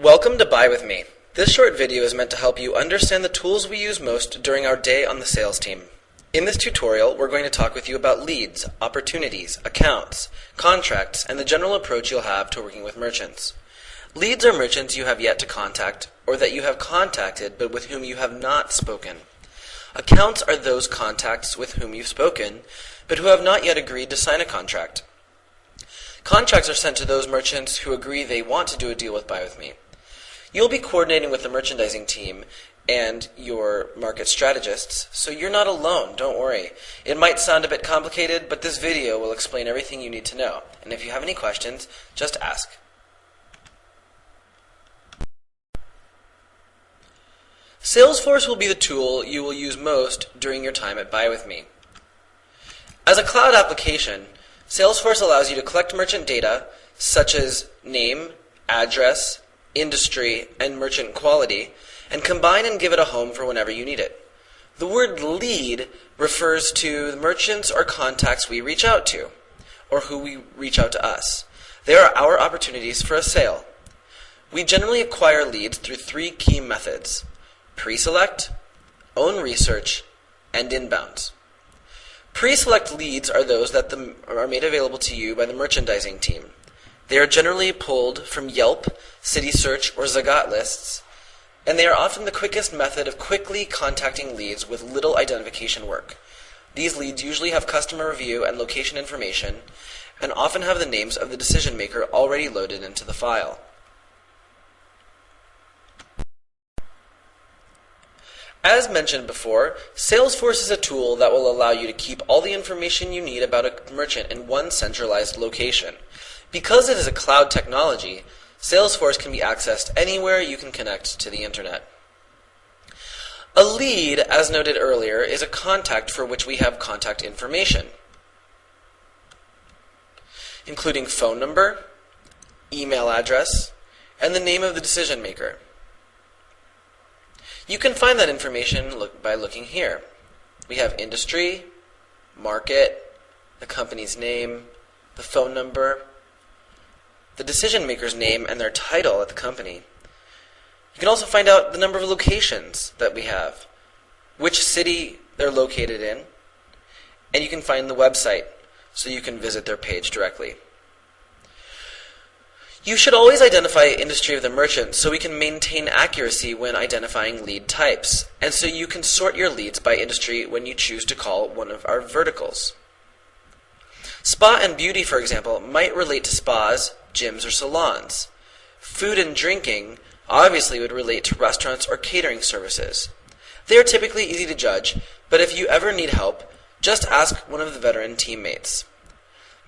Welcome to Buy With Me. This short video is meant to help you understand the tools we use most during our day on the sales team. In this tutorial, we're going to talk with you about leads, opportunities, accounts, contracts, and the general approach you'll have to working with merchants. Leads are merchants you have yet to contact, or that you have contacted but with whom you have not spoken. Accounts are those contacts with whom you've spoken, but who have not yet agreed to sign a contract. Contracts are sent to those merchants who agree they want to do a deal with Buy With Me. You'll be coordinating with the merchandising team and your market strategists, so you're not alone, don't worry. It might sound a bit complicated, but this video will explain everything you need to know. And if you have any questions, just ask. SalesForce will be the tool you will use most during your time at Buy With Me. As a cloud application, SalesForce allows you to collect merchant data such as name, address, industry, and merchant quality, and combine and give it a home for whenever you need it. The word lead refers to the merchants or contacts we reach out to, or who we reach out to us. They are our opportunities for a sale. We generally acquire leads through three key methods: pre-select, own research, and inbounds. Pre-select leads are those that are made available to you by the merchandising team. They are generally pulled from Yelp, City Search, or Zagat lists, and they are often the quickest method of quickly contacting leads with little identification work. These leads usually have customer review and location information, and often have the names of the decision maker already loaded into the file. As mentioned before, SalesForce is a tool that will allow you to keep all the information you need about a merchant in one centralized location. Because it is a cloud technology, SalesForce can be accessed anywhere you can connect to the internet. A lead, as noted earlier, is a contact for which we have contact information, including phone number, email address, and the name of the decision maker. You can find that information by looking here. We have industry, market, the company's name, the phone number, the decision maker's name and their title at the company. You can also find out the number of locations that we have, which city they're located in, and you can find the website so you can visit their page directly. You should always identify industry of the merchant so we can maintain accuracy when identifying lead types, and so you can sort your leads by industry when you choose to call one of our verticals. Spa and beauty, for example, might relate to spas, gyms, or salons. Food and drinking obviously would relate to restaurants or catering services. They are typically easy to judge, but if you ever need help, just ask one of the veteran teammates.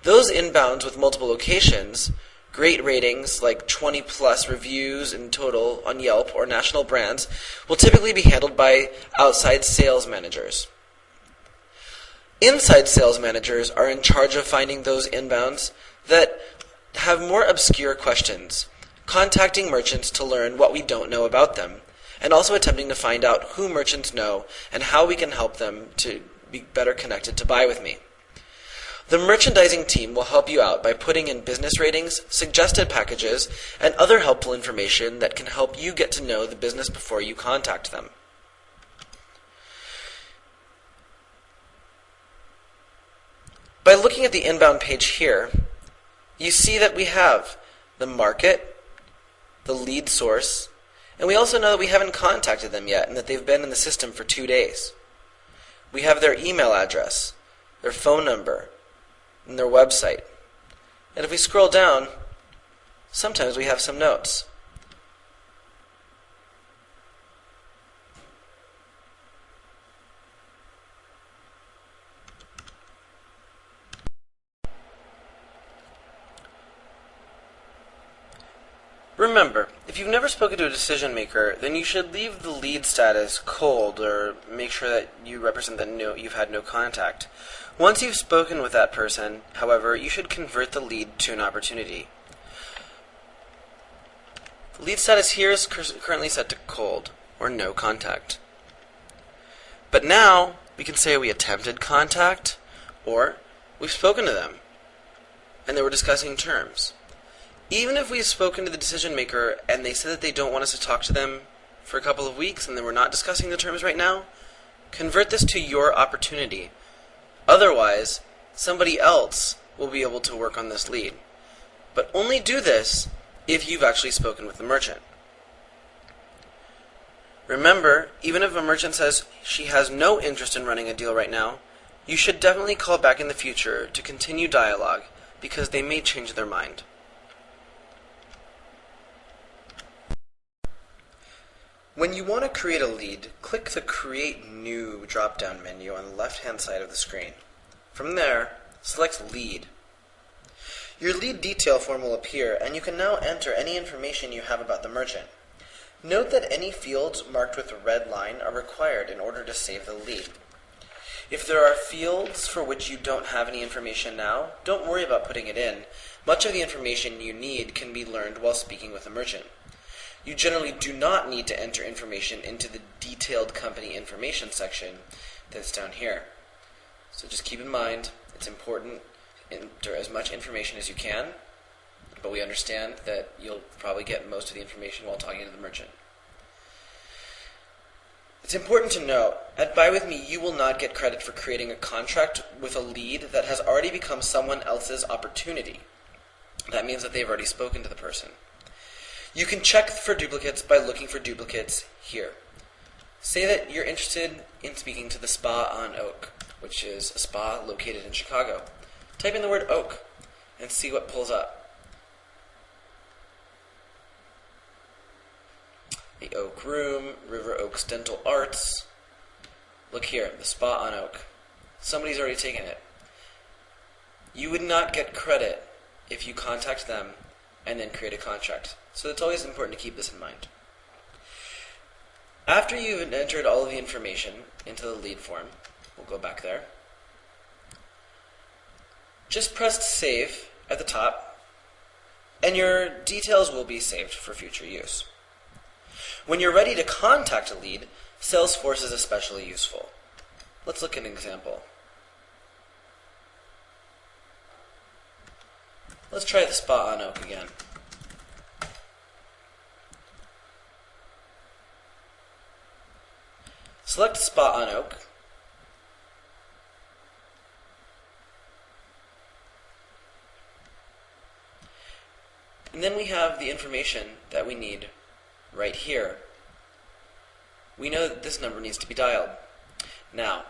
Those inbounds with multiple locations, great ratings like 20+ reviews in total on Yelp or national brands, will typically be handled by outside sales managers. Inside sales managers are in charge of finding those inbounds that have more obscure questions, contacting merchants to learn what we don't know about them, and also attempting to find out who merchants know and how we can help them to be better connected to Buy With Me. The merchandising team will help you out by putting in business ratings, suggested packages, and other helpful information that can help you get to know the business before you contact them. By looking at the inbound page here, you see that we have the market, the lead source, and we also know that we haven't contacted them yet and that they've been in the system for 2 days. We have their email address, their phone number, and their website. And if we scroll down, sometimes we have some notes. Remember, if you've never spoken to a decision maker, then you should leave the lead status cold or make sure that you represent that you've had no contact. Once you've spoken with that person, however, you should convert the lead to an opportunity. The lead status here is currently set to cold or no contact. But now we can say we attempted contact or we've spoken to them and they were discussing terms. Even if we've spoken to the decision maker and they said that they don't want us to talk to them for a couple of weeks and then we're not discussing the terms right now, convert this to your opportunity. Otherwise, somebody else will be able to work on this lead. But only do this if you've actually spoken with the merchant. Remember, even if a merchant says she has no interest in running a deal right now, you should definitely call back in the future to continue dialogue because they may change their mind. When you want to create a lead, click the Create New drop-down menu on the left-hand side of the screen. From there, select Lead. Your lead detail form will appear, and you can now enter any information you have about the merchant. Note that any fields marked with a red line are required in order to save the lead. If there are fields for which you don't have any information now, don't worry about putting it in. Much of the information you need can be learned while speaking with a merchant. You generally do not need to enter information into the Detailed Company Information section that's down here. So just keep in mind, it's important to enter as much information as you can, but we understand that you'll probably get most of the information while talking to the merchant. It's important to note, at Buy With Me, you will not get credit for creating a contract with a lead that has already become someone else's opportunity. That means that they've already spoken to the person. You can check for duplicates by looking for duplicates here. Say that you're interested in speaking to the Spa on Oak, which is a spa located in Chicago. Type in the word Oak and see what pulls up. The Oak Room, River Oaks Dental Arts. Look here, the Spa on Oak. Somebody's already taken it. You would not get credit if you contact them and then create a contract. So it's always important to keep this in mind. After you've entered all of the information into the lead form, we'll go back there, just press Save at the top, and your details will be saved for future use. When you're ready to contact a lead, SalesForce is especially useful. Let's look at an example. Let's try the Spa on Oak again. Select Spa on Oak. And then we have the information that we need right here. We know that this number needs to be dialed. Now,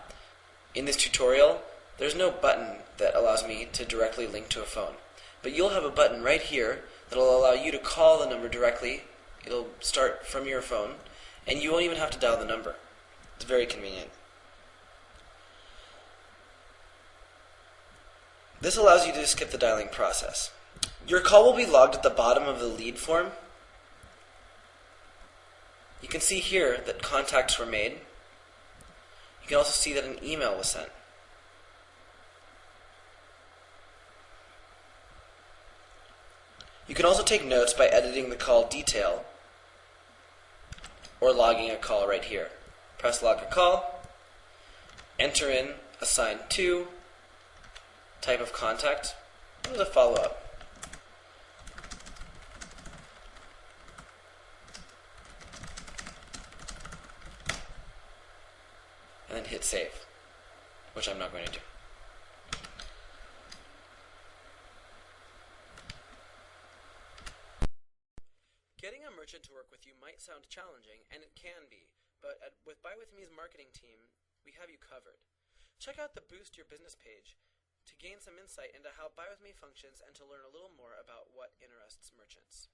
in this tutorial, there's no button that allows me to directly link to a phone. But you'll have a button right here that will allow you to call the number directly. It'll start from your phone, and you won't even have to dial the number. It's very convenient. This allows you to skip the dialing process. Your call will be logged at the bottom of the lead form. You can see here that contacts were made. You can also see that an email was sent. You can also take notes by editing the call detail or logging a call right here. Press Log a Call, enter in assigned to, type of contact, and the follow-up. And then hit Save, which I'm not going to do. Getting a merchant to work with you might sound challenging, and it can be, but with Buy With Me's marketing team, we have you covered. Check out the Boost Your Business page to gain some insight into how Buy With Me functions and to learn a little more about what interests merchants.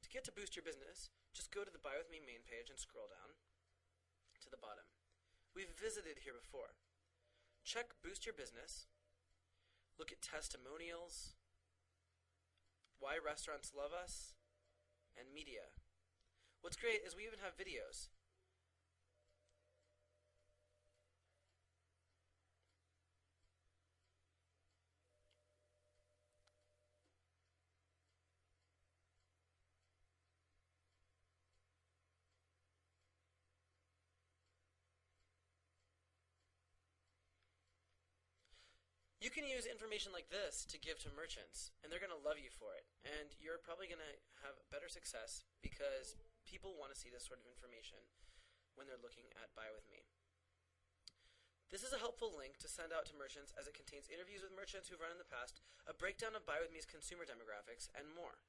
To get to Boost Your Business, just go to the Buy With Me main page and scroll down to the bottom. We've visited here before. Check Boost Your Business, look at testimonials, why restaurants love us, and media. What's great is we even have videos. You can use information like this to give to merchants, and they're going to love you for it. And you're probably going to have better success because people want to see this sort of information when they're looking at Buy With Me. This is a helpful link to send out to merchants as it contains interviews with merchants who've run in the past, a breakdown of Buy With Me's consumer demographics, and more.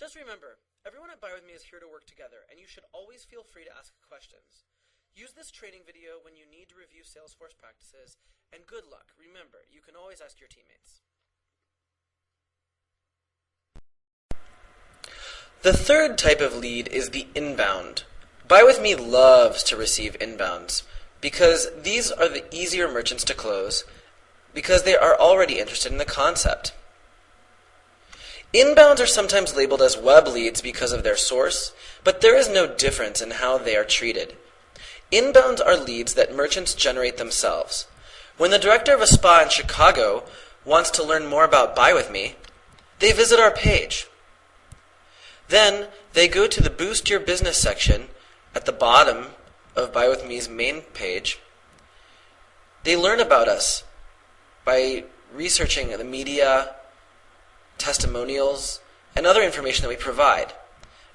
Just remember, everyone at Buy With Me is here to work together, and you should always feel free to ask questions. Use this training video when you need to review Salesforce practices, and good luck. Remember, you can always ask your teammates. The third type of lead is the inbound. Buy With Me loves to receive inbounds because these are the easier merchants to close because they are already interested in the concept. Inbounds are sometimes labeled as web leads because of their source, but there is no difference in how they are treated. Inbounds are leads that merchants generate themselves. When the director of a spa in Chicago wants to learn more about Buy With Me, they visit our page. Then they go to the Boost Your Business section at the bottom of Buy With Me's main page. They learn about us by researching the media, testimonials, and other information that we provide.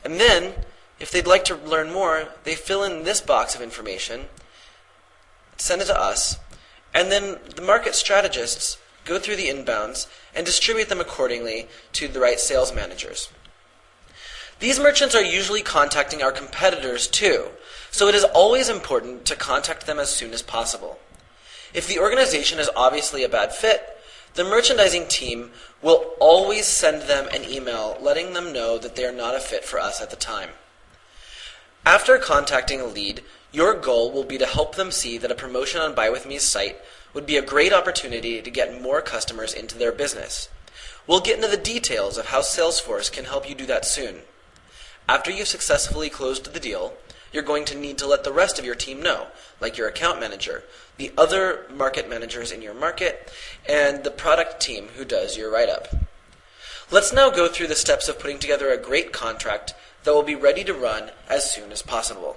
And then, if they'd like to learn more, they fill in this box of information, send it to us, and then the market strategists go through the inbounds and distribute them accordingly to the right sales managers. These merchants are usually contacting our competitors too, so it is always important to contact them as soon as possible. If the organization is obviously a bad fit, the merchandising team will always send them an email letting them know that they are not a fit for us at the time. After contacting a lead, your goal will be to help them see that a promotion on Buy With Me's site would be a great opportunity to get more customers into their business. We'll get into the details of how Salesforce can help you do that soon. After you've successfully closed the deal, you're going to need to let the rest of your team know, like your account manager, the other market managers in your market, and the product team who does your write-up. Let's now go through the steps of putting together a great contract that will be ready to run as soon as possible.